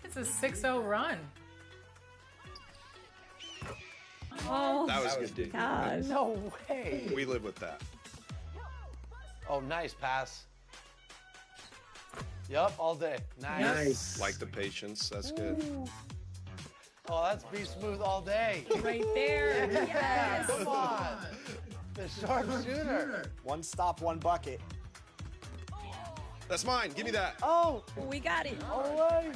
It's a 6-0 run. Oh, That was good, dude. gosh. No way. We live with that. Oh, nice pass. Yup, all day. Nice. Like the patience. That's good. Oh, that's Be Smooth all day. Right there. Yes. Come on. The sharpshooter. One stop, one bucket. That's mine. Give me that. Oh, We got it. all right.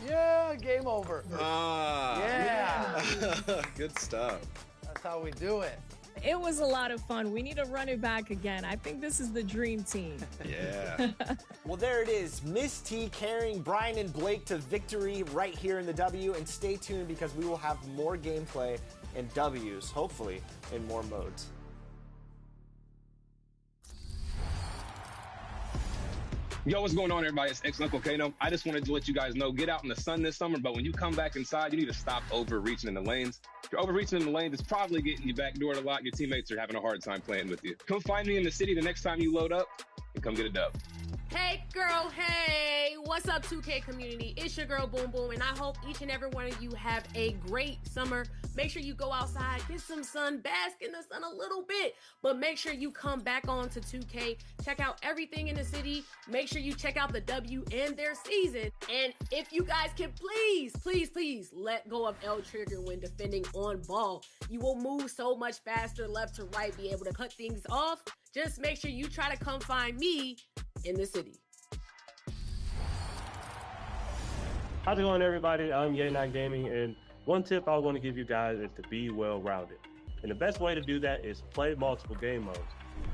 Yeah, game over. Ah. Yeah. Good stuff. That's how we do it. It was a lot of fun. We need to run it back again. I think this is the dream team. Yeah. Well, there it is. Miss T carrying Brian and Blake to victory right here in the W. And stay tuned because we will have more gameplay and W's, hopefully, in more modes. Yo, what's going on, everybody? It's ex-Uncle Kano. I just wanted to let you guys know, get out in the sun this summer, but when you come back inside, you need to stop overreaching in the lanes. If you're overreaching in the lanes, it's probably getting you backdoored a lot. Your teammates are having a hard time playing with you. Come find me in the city the next time you load up and come get a dub. Hey girl, hey, what's up 2K community? It's your girl Boom Boom, and I hope each and every one of you have a great summer. Make sure you go outside, get some sun, bask in the sun a little bit, but make sure you come back on to 2K, check out everything in the city, make sure you check out the W and their season, and if you guys can please let go of L trigger when defending on ball. You will move so much faster left to right, be able to cut things off. Just make sure you try to come find me in the city. How's it going, everybody? I'm Yay9 Gaming, and one tip I want to give you guys is to be well-rounded. And the best way to do that is play multiple game modes.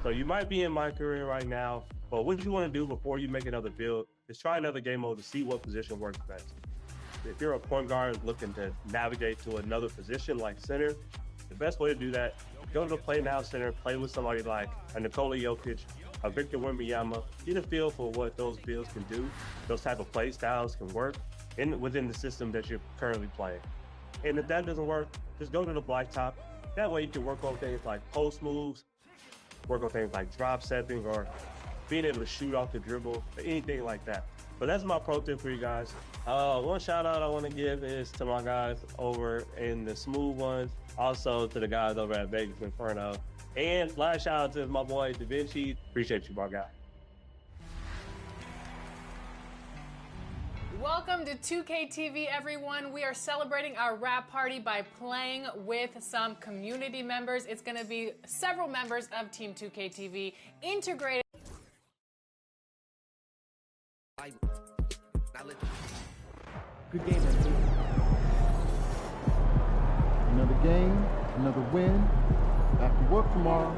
So you might be in my career right now, but what you want to do before you make another build is try another game mode to see what position works best. If you're a point guard looking to navigate to another position like center, the best way to do that, go to the Play Now Center, play with somebody like a Nikola Jokic, a Victor Wembanyama, get a feel for what those builds can do, those type of play styles can work within the system that you're currently playing. And if that doesn't work, just go to the blacktop. That way you can work on things like post moves, work on things like drop stepping, or being able to shoot off the dribble, or anything like that. But that's my pro tip for you guys. One shout out I want to give is to my guys over in the smooth ones, also to the guys over at Vegas Inferno. And last shout out to my boy Da Vinci. Appreciate you, my guy. Welcome to 2K TV, everyone. We are celebrating our rap party by playing with some community members. It's going to be several members of Team 2K TV integrated. Good game, man. Another game, another win. Back to work tomorrow.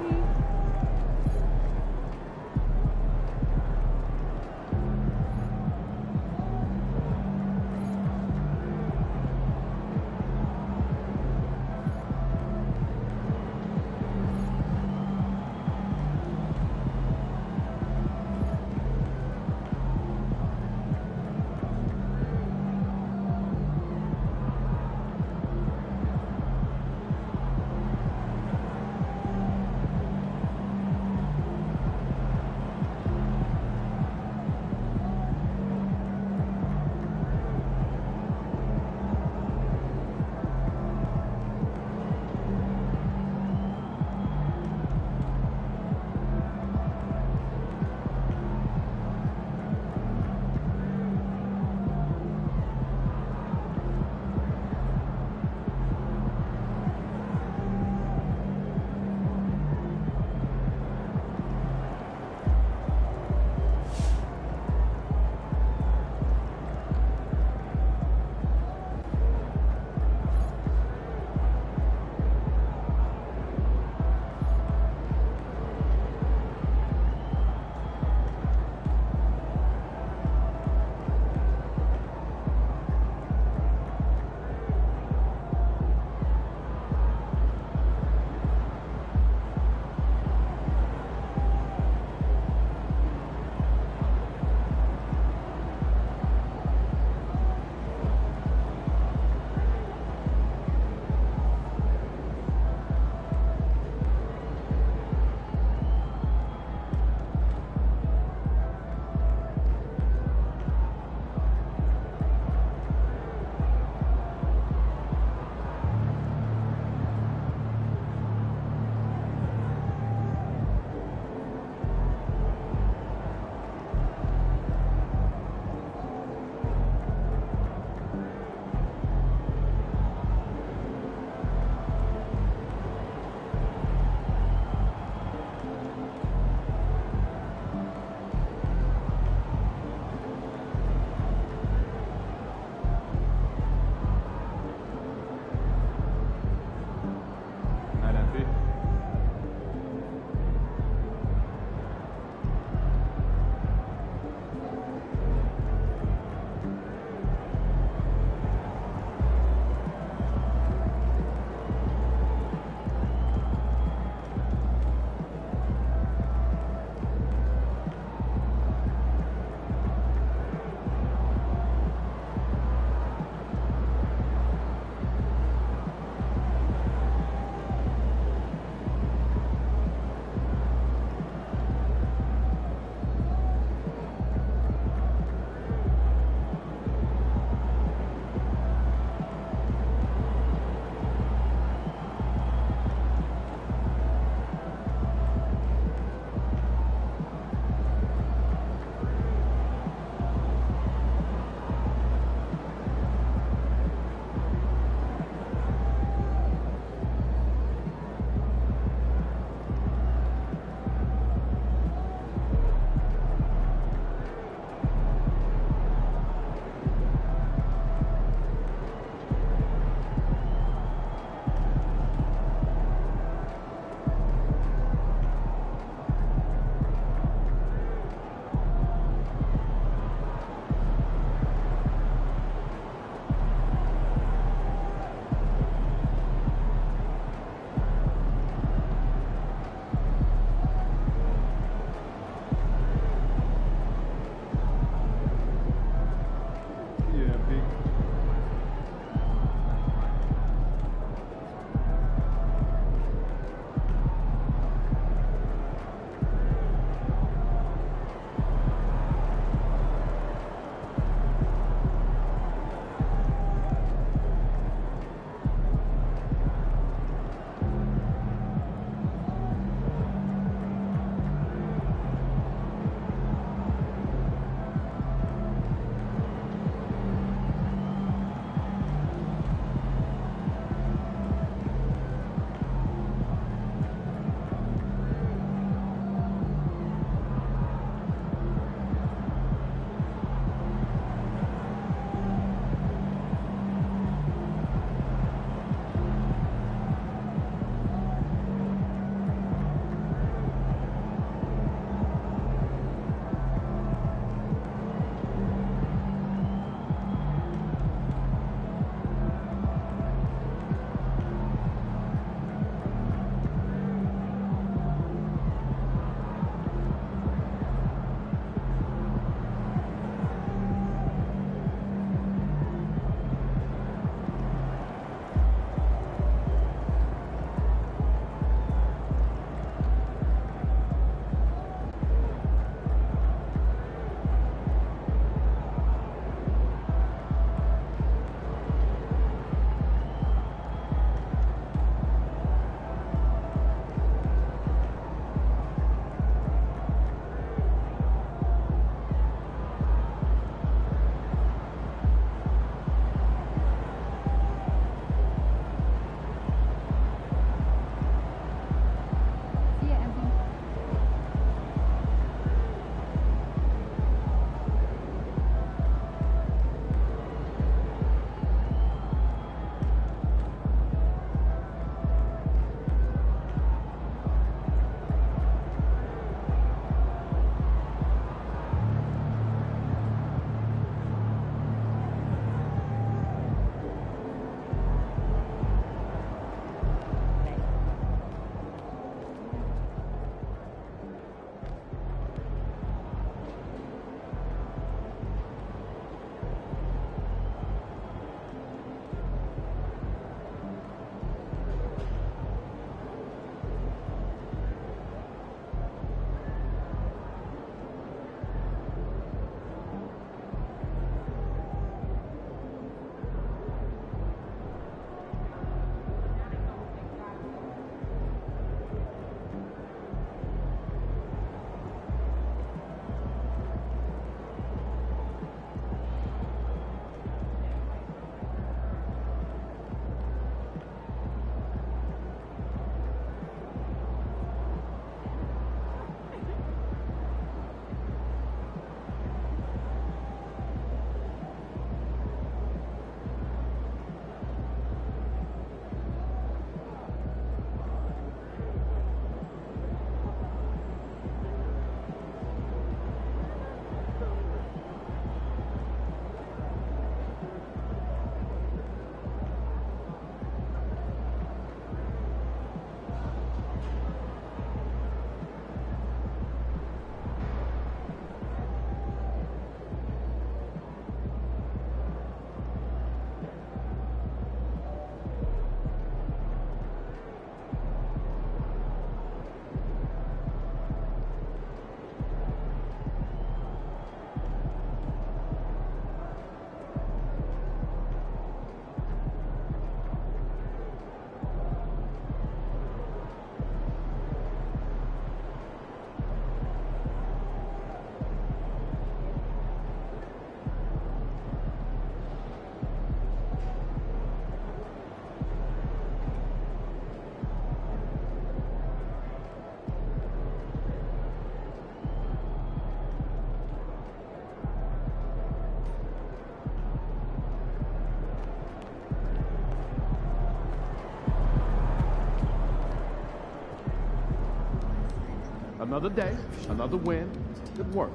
Another day, another win. Good work.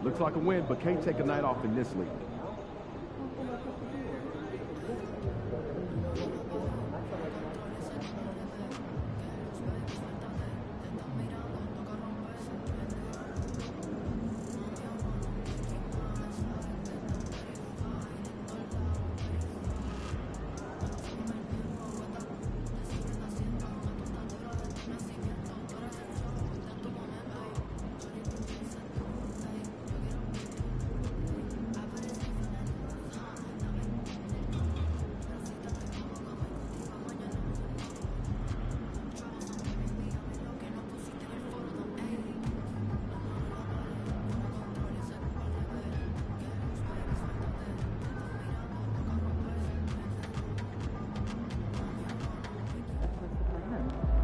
Looks like a win, but can't take a night off in this league.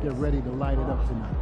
Get ready to light it up tonight.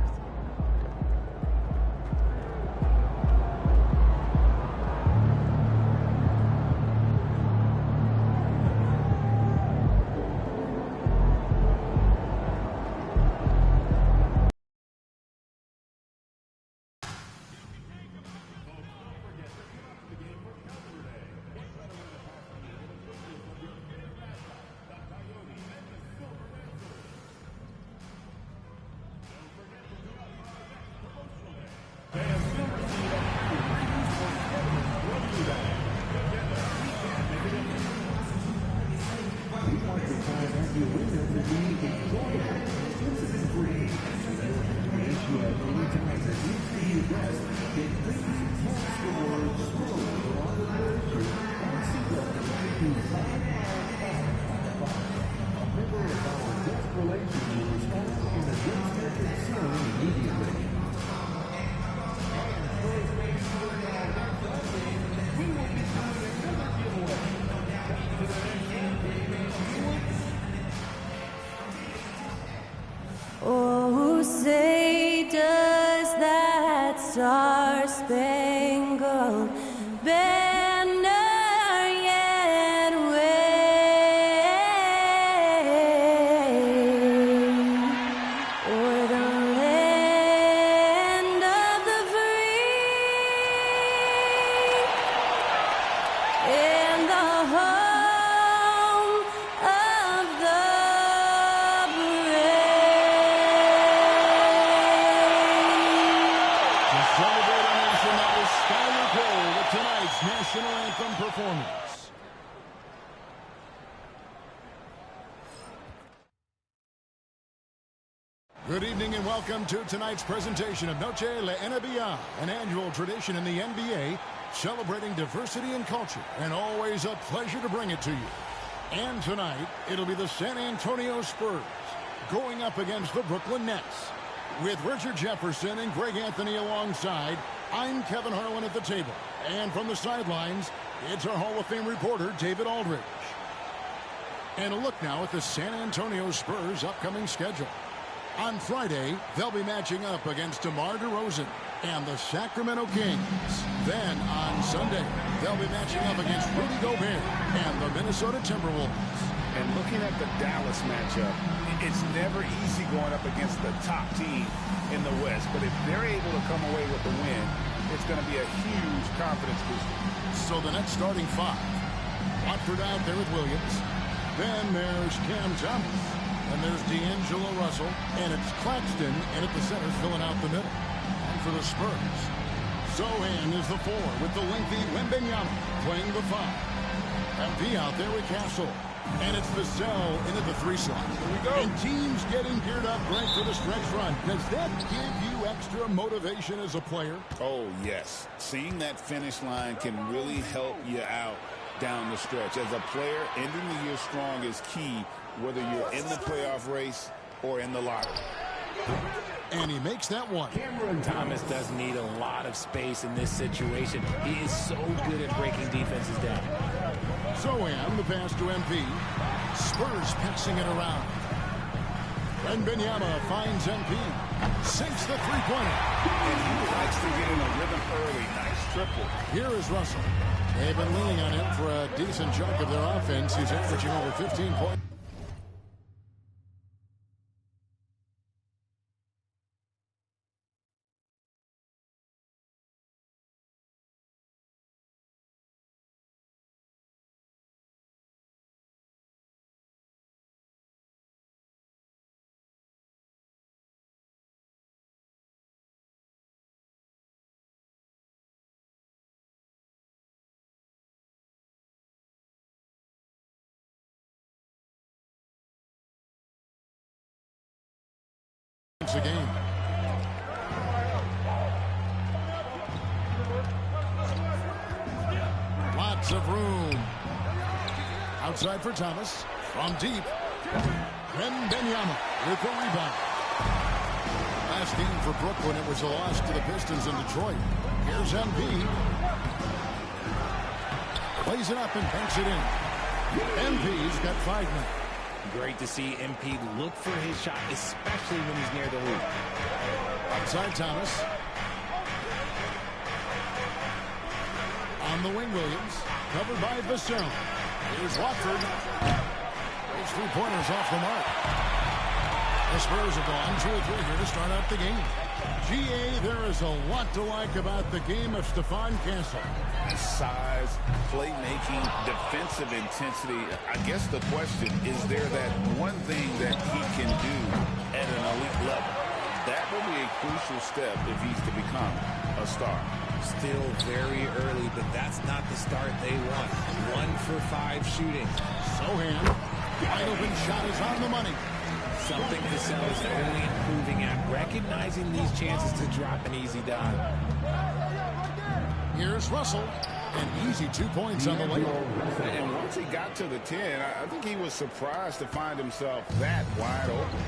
Oh, say does that star-spangled banner yet wave o'er the land of the free and the home of the national anthem performance. Good evening and welcome to tonight's presentation of Noche La NBA, an annual tradition in the NBA celebrating diversity and culture, and always a pleasure to bring it to you. And tonight, it'll be the San Antonio Spurs going up against the Brooklyn Nets. With Richard Jefferson and Greg Anthony alongside, I'm Kevin Harlan at the table. And from the sidelines, it's our Hall of Fame reporter, David Aldridge. And a look now at the San Antonio Spurs' upcoming schedule. On Friday, they'll be matching up against DeMar DeRozan and the Sacramento Kings. Then on Sunday, they'll be matching up against Rudy Gobert and the Minnesota Timberwolves. And looking at the Dallas matchup, it's never easy going up against the top team in the West. But if they're able to come away with the win, it's going to be a huge confidence booster. So the Nets starting five. Watford out there with Williams. Then there's Cam Thomas. And there's D'Angelo Russell. And it's Claxton. And at the center, filling out the middle. And for the Spurs, Zohan is the four with the lengthy Wembanyama playing the five. And V out there with Castle. And it's Vassell into the 3 slot. Here we go. And teams getting geared up right for the stretch run. Does that give you extra motivation as a player? Oh, yes. Seeing that finish line can really help you out down the stretch. As a player, ending the year strong is key, whether you're in the playoff race or in the lottery. And he makes that one. Thomas does need a lot of space in this situation. He is so good at breaking defenses down. Sohan, the pass to MP. Spurs passing it around. Wembanyama finds MP. Sinks the three-pointer. And he likes to get in a rhythm early. Nice triple. Here is Russell. They've been leaning on him for a decent chunk of their offense. He's averaging over 15 points. A game. Lots of room. Outside for Thomas. From deep. Wembanyama with the rebound. Last game for Brooklyn, it was a loss to the Pistons in Detroit. Here's MP. Plays it up and banks it in. MP's got 5 now. Great to see MP look for his shot, especially when he's near the hoop. Outside Thomas. On the wing, Williams. Covered by Vassell. Here's Watford. Those 3-pointers off the mark. The Spurs have gone 2 or 3 here to start out the game. GA, there is a lot to like about the game of Stephon Castle. Size, playmaking, defensive intensity. I guess the question, is there that one thing that he can do at an elite level? That will be a crucial step if he's to become a star. Still very early, but that's not the start they want. 1 for 5 shooting. Sohan, wide open shot is on the money. Something Vassell is only improving at, recognizing these chances to drop an easy dive. Here's Russell. An easy 2 points on the way. And once he got to the 10, I think he was surprised to find himself that wide open.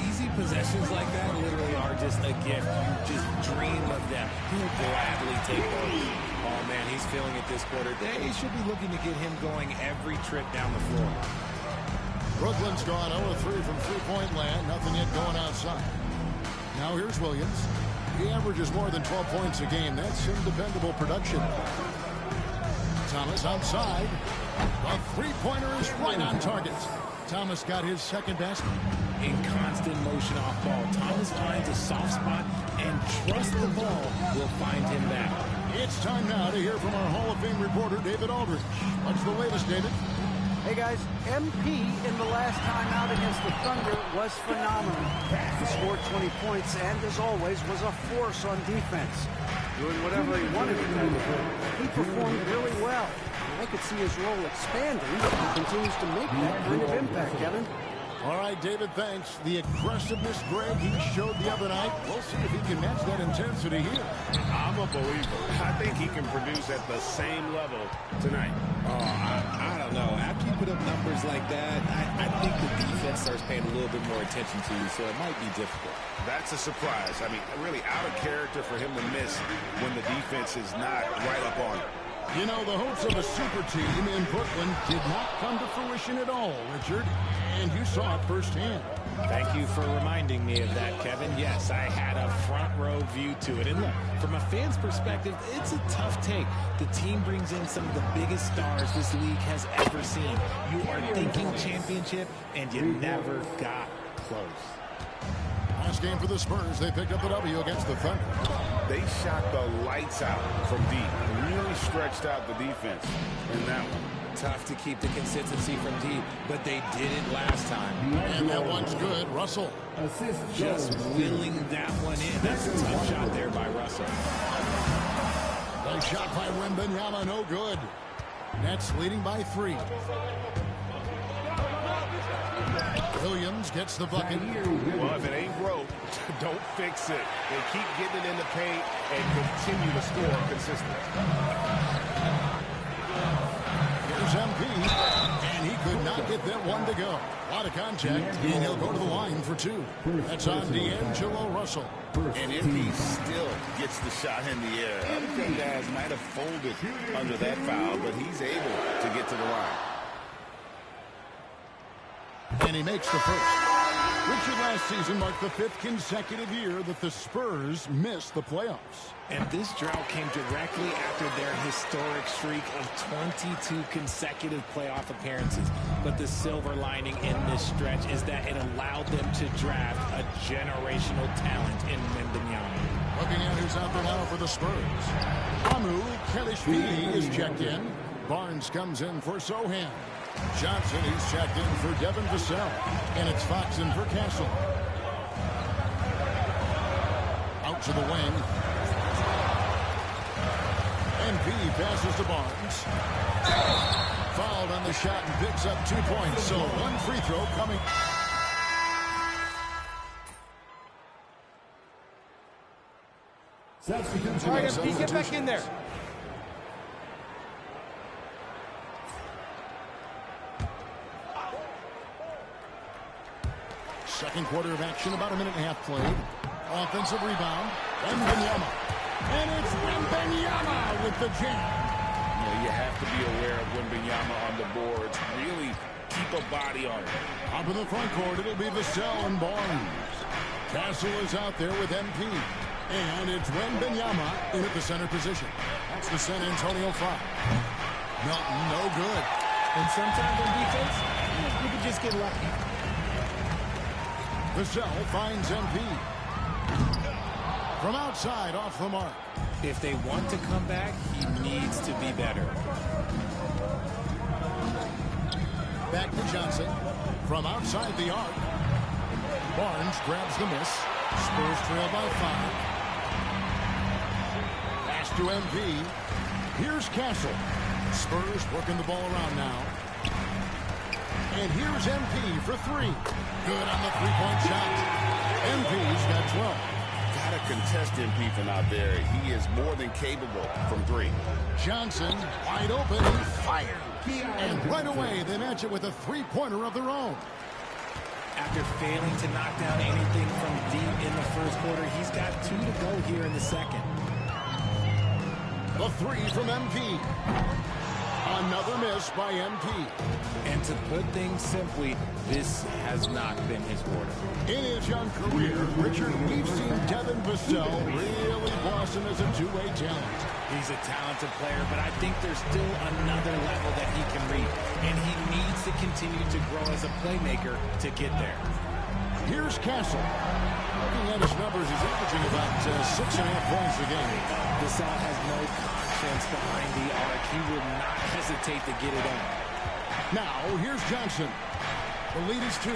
Easy possessions like that literally are just a gift. You just dream of them. He'll gladly take those. Oh, man, he's feeling it this quarter. They should be looking to get him going every trip down the floor. Brooklyn's gone 0-3 from three-point land. Nothing yet going outside. Now here's Williams. He averages more than 12 points a game. That's some dependable production. Thomas outside. The three-pointer is right on target. Thomas got his second basket. In constant motion off ball, Thomas finds a soft spot and trusts the ball will find him back. It's time now to hear from our Hall of Fame reporter, David Aldridge. What's the latest, David? Hey, guys, MP in the last time out against the Thunder was phenomenal. He scored 20 points and, as always, was a force on defense. Doing whatever he wanted to do. He performed really well. I could see his role expanding if he continues to make that kind of impact, Kevin. All right, David, thanks. The aggressiveness, Greg, he showed the other night. We'll see if he can match that intensity here. I'm a believer. I think he can produce at the same level tonight. Oh, I don't know. After you put up numbers like that, I think the defense starts paying a little bit more attention to you, so it might be difficult. That's a surprise. I mean, really out of character for him to miss when the defense is not right up on him. You know, the hopes of a super team in Brooklyn did not come to fruition at all, Richard. And you saw it firsthand. Thank you for reminding me of that, Kevin. Yes, I had a front row view to it. And look, from a fan's perspective, it's a tough take. The team brings in some of the biggest stars this league has ever seen. You are thinking championship, and you never got close. Last game for the Spurs, they picked up the W against the Thunder. They shot the lights out from deep. Really stretched out the defense in that one. Tough to keep the consistency from deep, but they did it last time. And that one's good. Russell. Just willing that one in. That's a tough shot there by Russell. Nice shot by Wembanyama, no good. Nets leading by 3. Williams gets the bucket. Well, if it ain't broke, don't fix it. They keep getting it in the paint and continue to score consistently. Here's MP, and he could not get that one to go. A lot of contact, and he'll go to the line for two. That's on D'Angelo Russell. And MP still gets the shot in the air. Other team guys might have folded under that foul, but he's able to get to the line. And he makes the first. Richard last season marked the 5th consecutive year that the Spurs missed the playoffs. And this drought came directly after their historic streak of 22 consecutive playoff appearances. But the silver lining in this stretch is that it allowed them to draft a generational talent in Wembanyama. Looking at who's out there now for the Spurs. Amu Kelishvili is checked in. Barnes comes in for Sohan. Johnson, he's checked in for Devin Vassell. And it's Fox in for Castle. Out to the wing. MP passes to Barnes. Fouled on the shot and picks up 2 points. So one free throw coming. All right, MP, get back in there. Second quarter of action, about a minute and a half played. Offensive rebound. Wembanyama. And it's Wembanyama with the jam. You have to be aware of Wembanyama on the boards. Really keep a body on it. Up in the front court, it'll be Vassell and Barnes. Castle is out there with MP. And it's Wembanyama in at the center position. That's the San Antonio foul. Melton, no good. And sometimes on defense, you can just get lucky. Vassell finds MP. From outside, off the mark. If they want to come back, he needs to be better. Back to Johnson. From outside the arc. Barnes grabs the miss. Spurs trail by 5. Pass to MP. Here's Castle. Spurs working the ball around now. And here's MP for 3. Good on the three-point shot. MP's got 12. Got to contest MP from out there. He is more than capable from 3. Johnson wide open. He fired. And right away, they match it with a three-pointer of their own. After failing to knock down anything from deep in the first quarter, he's got 2 to go here in the second. The 3 from MP. Another miss by MP. And to put things simply, this has not been his quarter. In his young career, Richard, we've seen Devin Vassell really blossom as a two-way talent. He's a talented player, but I think there's still another level that he can reach. And he needs to continue to grow as a playmaker to get there. Here's Castle. Looking at his numbers, he's averaging about 6.5 points a game. Vassell has no conscience behind the arc. He will not hesitate to get it on. Now, here's Johnson. The lead is 2.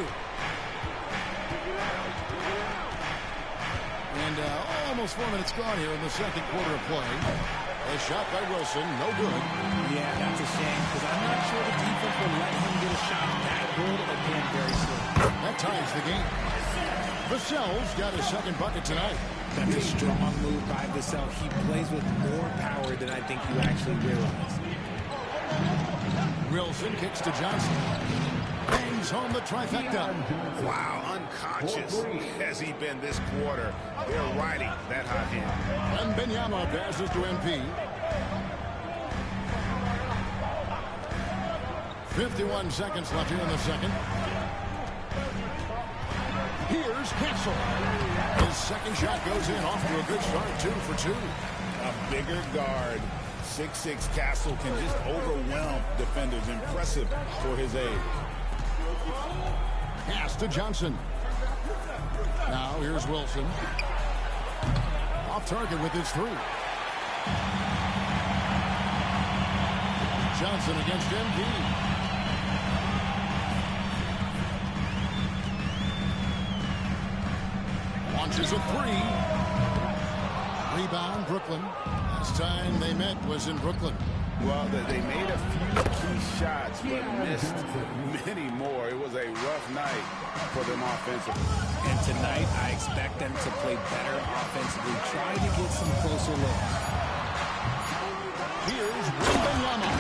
And almost 4 minutes gone here in the second quarter of play. A shot by Wilson, no good. Yeah, that's a shame, because I'm not sure the defense will let him get a shot that good again very soon. That ties the game. Vassell's got his second bucket tonight. That's a strong move by Vassell. He plays with more power than I think you actually realize. Wilson kicks to Johnson. Bangs home the trifecta. Wow, unconscious has he been this quarter. They're riding that hot hand. And Wembanyama passes to MP. 51 seconds left here in the second. Here's Castle. His second shot goes in, off to a good start, 2 for 2. A bigger guard. 6'6" Castle can just overwhelm defenders. Impressive for his age. Pass to Johnson. Now here's Wilson. Off target with his 3. Johnson against MP. Launches a 3. Rebound, Brooklyn. Last time they met was in Brooklyn. Well, they made a few key key shots, but missed many more. It was a rough night for them offensively. And tonight, I expect them to play better offensively, try to get some closer looks. Here's Vybe.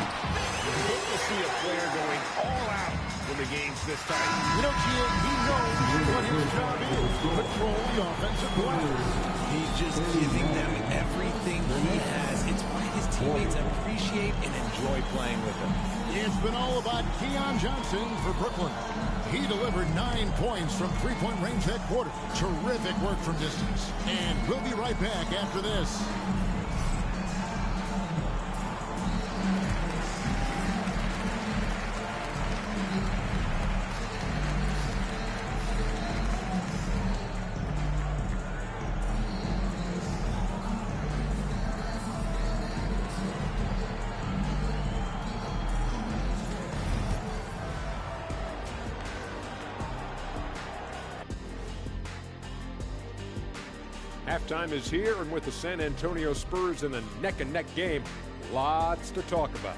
Good to see a player going all out when the game's this tight. You know, Gio, he knows what his job is. Control the offensive glass. He's just giving them everything he has. It's why his teammates appreciate and enjoy playing with him. It's been all about Keon Johnson for Brooklyn. He delivered 9 points from three-point range that quarter. Terrific work from distance. And we'll be right back after this. Halftime is here, and with the San Antonio Spurs in a neck-and-neck game, lots to talk about.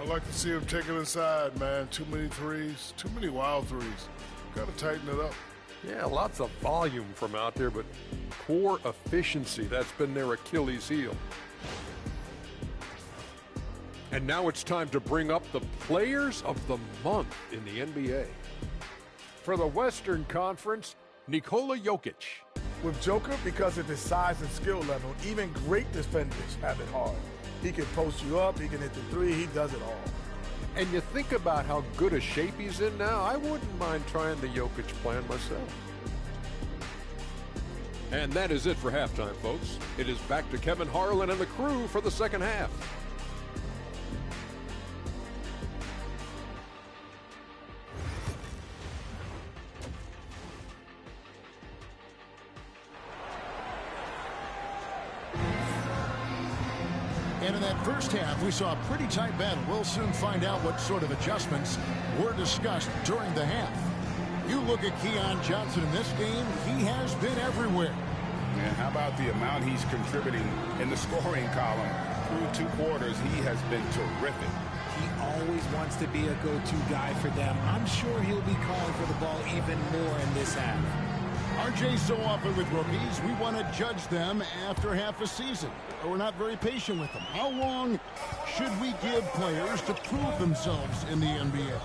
I'd like to see him take it inside, man. Too many threes, too many wild threes. Got to tighten it up. Yeah, lots of volume from out there, but poor efficiency, that's been their Achilles heel. And now it's time to bring up the Players of the Month in the NBA. For the Western Conference, Nikola Jokic. With Joker, because of his size and skill level, even great defenders have it hard. He can post you up, he can hit the three, he does it all. And you think about how good a shape he's in now, I wouldn't mind trying the Jokic plan myself. And that is it for halftime, folks. It is back to Kevin Harlan and the crew for the second half. And in that first half, we saw a pretty tight battle. We'll soon find out what sort of adjustments were discussed during the half. You look at Keon Johnson in this game, he has been everywhere. And how about the amount he's contributing in the scoring column? Through 2 quarters, he has been terrific. He always wants to be a go-to guy for them. I'm sure he'll be calling for the ball even more in this half. RJ, so often with rookies, we want to judge them after half a season. We're not very patient with them. How long should we give players to prove themselves in the NBA?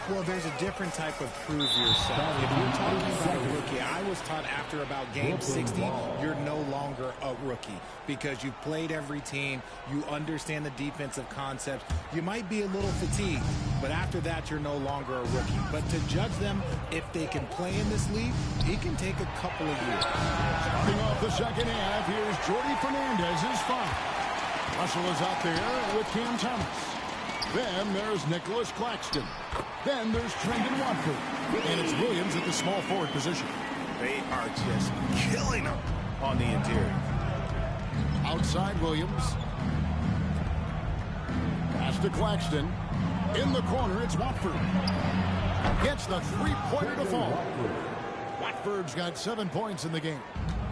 Well, there's a different type of prove yourself. If you're talking about a rookie, I was taught after about game 60, you're no longer a rookie because you've played every team, you understand the defensive concepts, you might be a little fatigued, but after that, you're no longer a rookie. But to judge them, if they can play in this league, it can take a couple of years. Starting off the second half, here's Jordy Fernandez's foul. Russell is out there with Cam Thomas. Then there's Nicholas Claxton. Then there's Trendon Watford. And it's Williams at the small forward position. They are just killing them on the interior. Outside Williams. Pass to Claxton. In the corner, it's Watford. Gets the three-pointer to fall. Watford's got 7 points in the game.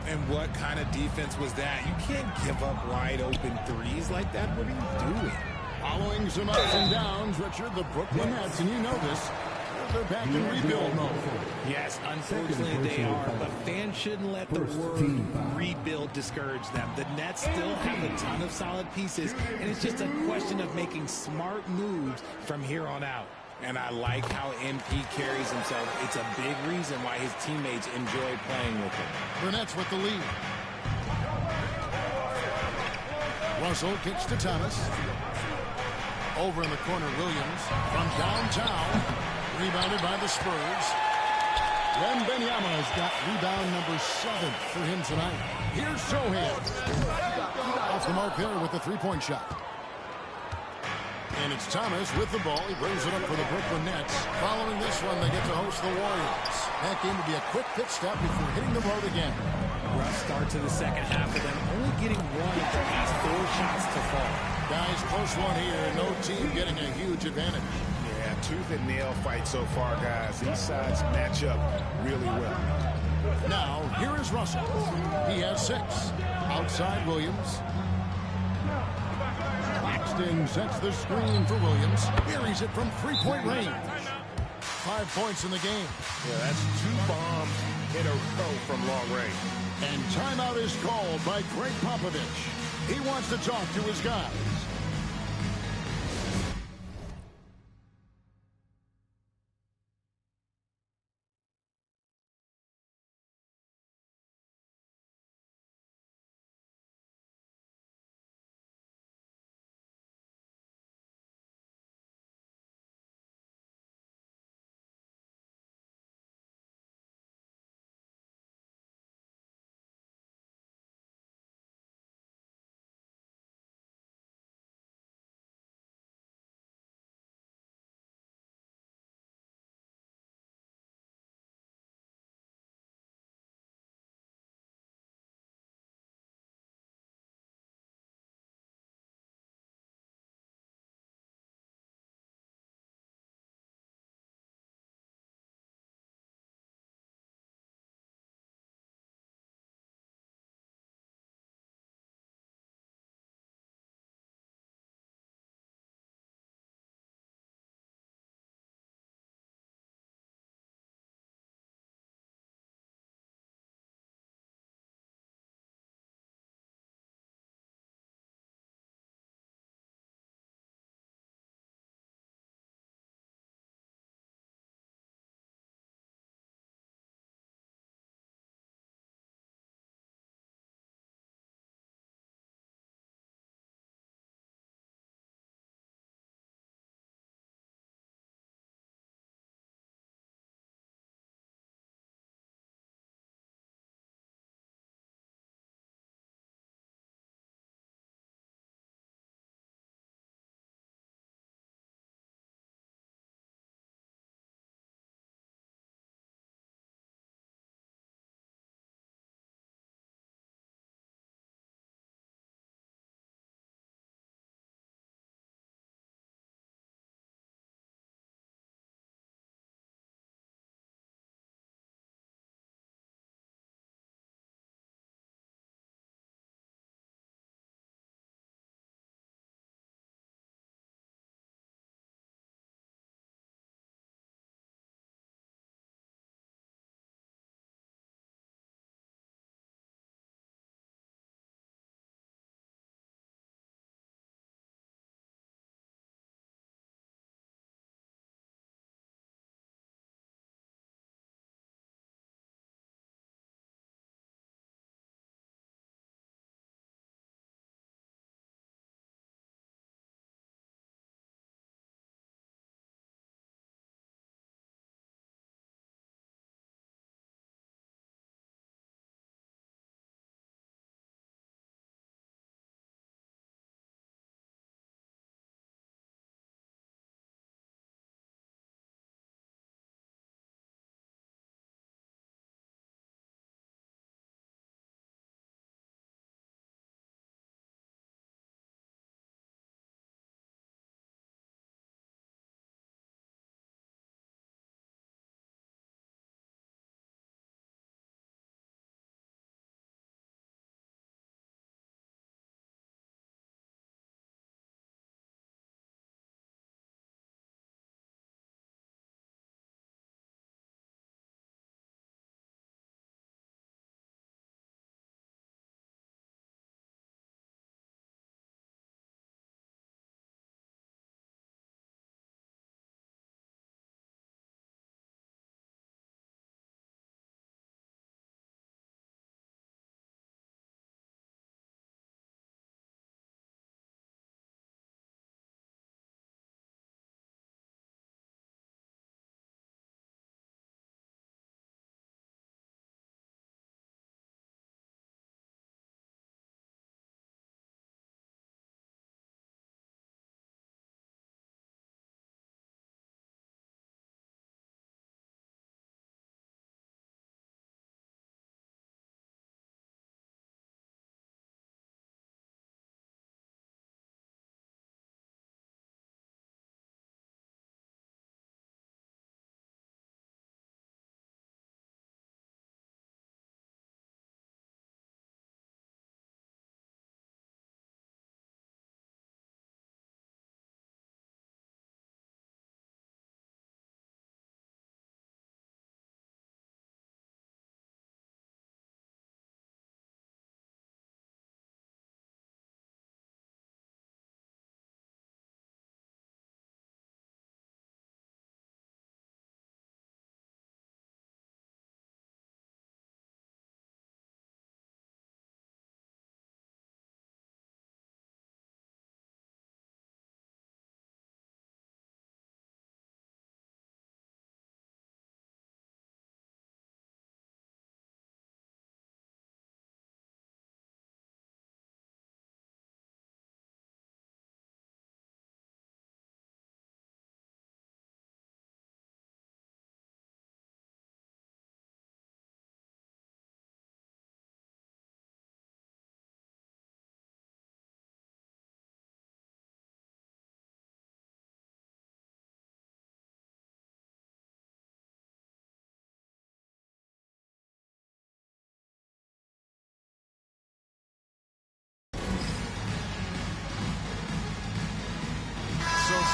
And what kind of defense was that? You can't give up wide open threes like that. What are you doing? Following some ups and downs, Richard, the Brooklyn Nets, and you know this, they're back in rebuild mode. Yes, unfortunately they are, but fans shouldn't let the word rebuild discourage them. The Nets still have a ton of solid pieces, and it's just a question of making smart moves from here on out. And I like how MP carries himself. It's a big reason why his teammates enjoy playing with him. The Nets with the lead. Russell kicks to Thomas. Over in the corner, Williams from downtown. Rebounded by the Spurs. Wembanyama's got rebound number 7 for him tonight. Here's Sohan. Off the mark there with the three-point shot. And it's Thomas with the ball. He brings it up for the Brooklyn Nets. Following this one, they get to host the Warriors. That game will be a quick pit stop before hitting the road again. Rough start to the second half of them, only getting one of the past 4 shots to fall. Guys, close one here. No team getting a huge advantage. Yeah, tooth and nail fight so far, guys. These sides match up really well. Now, here is Russell. He has 6. Outside Williams. Boston sets the screen for Williams. Here he's it from three-point range. 5 points in the game. Yeah, that's 2 bombs in a row from long range. And timeout is called by Greg Popovich. He wants to talk to his guys.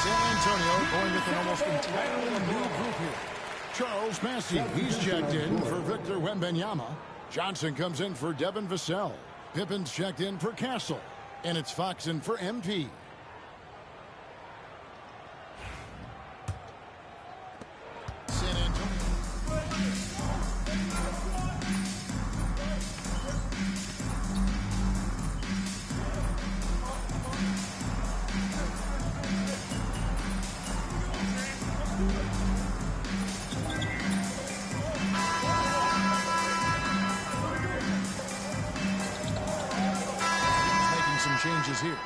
San Antonio going with an almost entirely new group here. Charles Massey, he's checked in for Victor Wembanyama. Johnson comes in for Devin Vassell. Pippin's checked in for Castle. And it's Fox in for MP. San Antonio. Changes here.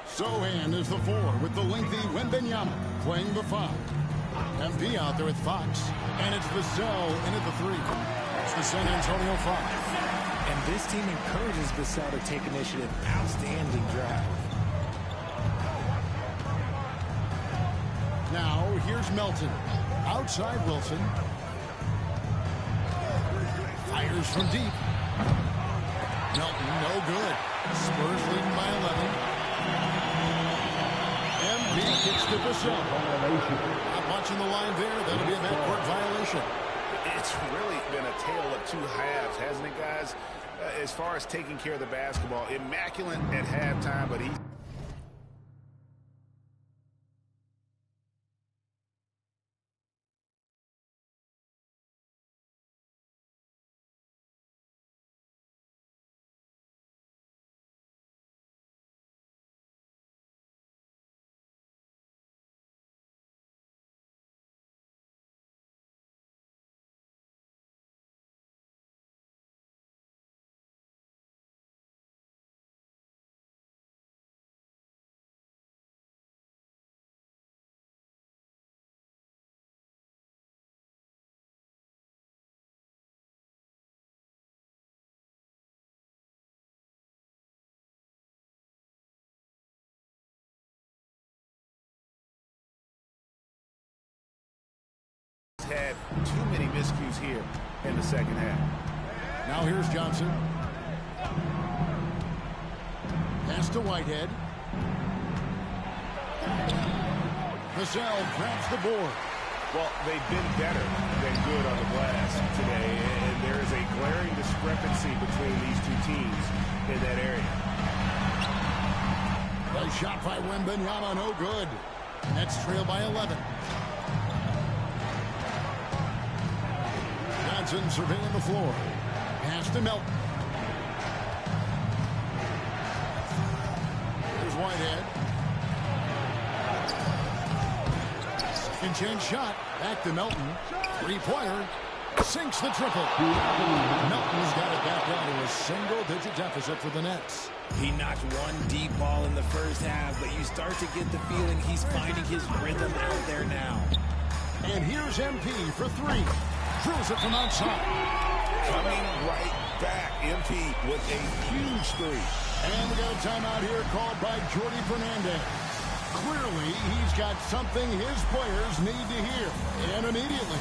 Sohan is the 4 with the lengthy Wembanyama playing the 5. MP out there with Fox, and it's Vassell in at the 3. That's the San Antonio Fox. And this team encourages Vassell to take initiative. Outstanding drive. Now here's Melton. Outside Wilson. Fires from deep. Melton, no good. Spurs leading by 11. MP kicks to Vassell. Not watching the line there. That'll be a backcourt violation. It's really been a tale of two halves, hasn't it, guys? As far as taking care of the basketball, immaculate at halftime, but he... had too many miscues here in the second half. Now here's Johnson. Pass to Whitehead. Vassell grabs the board. Well, they've been better than good on the glass today, and there is a glaring discrepancy between these two teams in that area. A shot by Wembanyama, no good. Nets trail by 11. Johnson surveying the floor. Pass to Melton. Here's Whitehead. Second chance shot. Back to Melton. Three-pointer. Sinks the triple. Melton's got it back down to a single-digit deficit for the Nets. He knocked one deep ball in the first half, but you start to get the feeling he's finding his rhythm out there now. And here's MP for 3. Drills it from outside. Coming right back. MP with a huge 3. And we got a timeout here called by Jordy Fernandez. Clearly, he's got something his players need to hear. And immediately.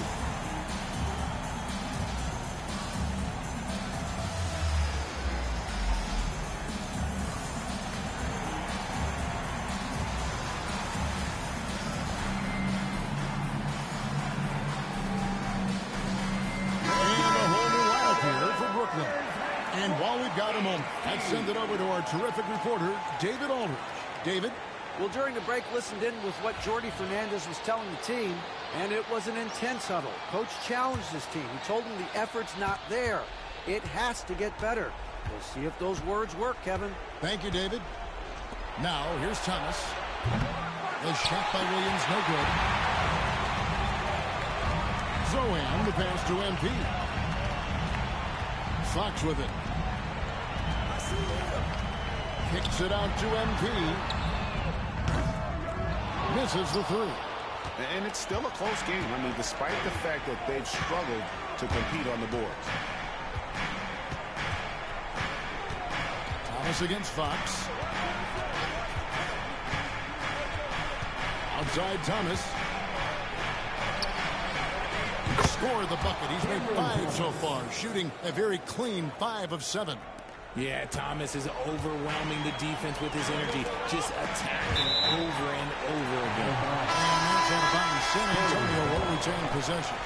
And while we've got a moment, let's send it over to our terrific reporter, David Aldridge. David? Well, during the break, listened in with what Jordy Fernandez was telling the team, and it was an intense huddle. Coach challenged his team. He told them the effort's not there. It has to get better. We'll see if those words work, Kevin. Thank you, David. Now, here's Thomas. The shot by Williams, no good. Zohan, the pass to MP. Fox with it. Kicks it out to MP. Misses the 3. And it's still a close game. I mean, despite the fact that they've struggled to compete on the boards. Thomas against Fox. Outside Thomas. Scored the bucket. He's made 5 so far, shooting a very clean 5 of 7. Yeah, Thomas is overwhelming the defense with his energy, just attacking over and over again. And that's out of bounds. San Antonio will retain possession.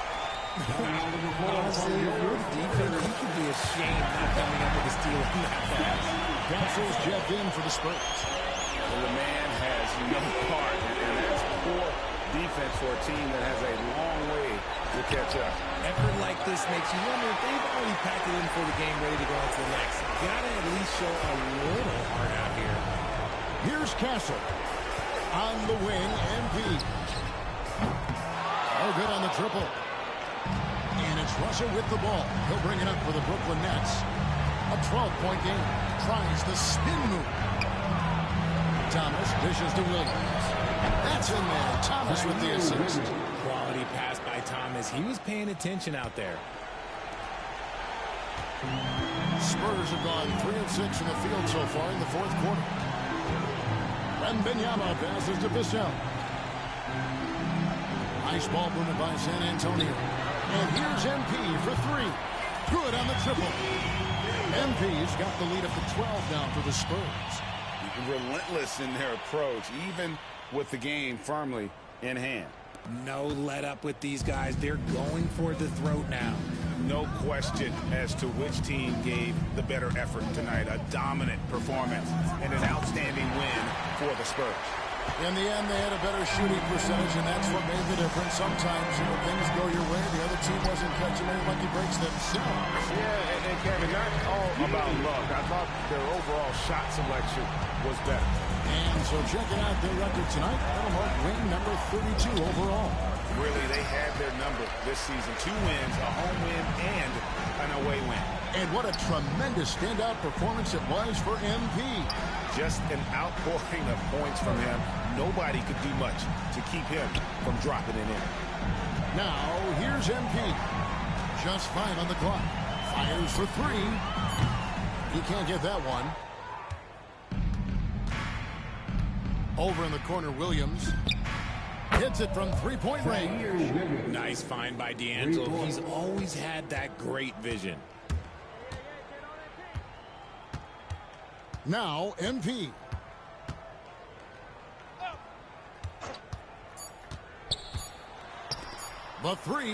Honestly, if you're the defense, you should be ashamed not coming up with a steal on that pass. Passes Jeff in for the Spurs. Well, the man has no heart, and that's poor defense for a team that has a long way to catch up. Effort like this makes you wonder if they've already packed it in for the game, ready to go on to the next. Gotta at least show a little heart out here. Here's Castle. On the wing, MP. Oh, good on the triple. And it's Russell with the ball. He'll bring it up for the Brooklyn Nets. A 12-point game. Tries the spin move. Thomas dishes to Williams. That's in there. Thomas with the assist. Quality pass by Thomas. He was paying attention out there. Spurs have gone 3 of 6 in the field so far in the fourth quarter. Wembanyama passes to Bissell. Nice ball movement by San Antonio. And here's MP for 3. Good on the triple. MP's got the lead up to 12 now for the Spurs. Relentless in their approach, even with the game firmly in hand. No let up with these guys. They're going for the throat now. No question as to which team gave the better effort tonight. A dominant performance and an outstanding win for the Spurs. In the end, they had a better shooting percentage, and that's what made the difference. Sometimes, things go your way. The other team wasn't catching any lucky breaks themselves. Yeah, and Kevin, not all about luck. I thought their overall shot selection was better. And so checking out their record tonight, that'll mark win number 32 overall. Really, they had their number this season. 2 wins, a home win, and an away win. And what a tremendous standout performance it was for MP. Just an outpouring of points from him. Nobody could do much to keep him from dropping it in. Now, here's MP. Just 5 on the clock. Fires for 3. He can't get that one. Over in the corner, Williams. Hits it from 3-point range. Nice find by D'Angelo. He's always had that great vision. Now, MP. The 3.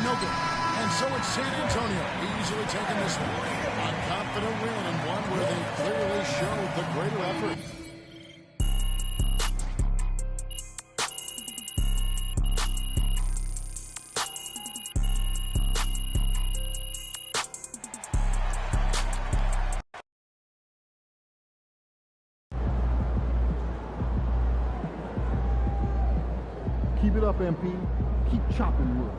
No good. And so it's San Antonio easily taking this one. A confident win and one where they clearly showed the greater effort. Keep it up, MP. Keep chopping wood.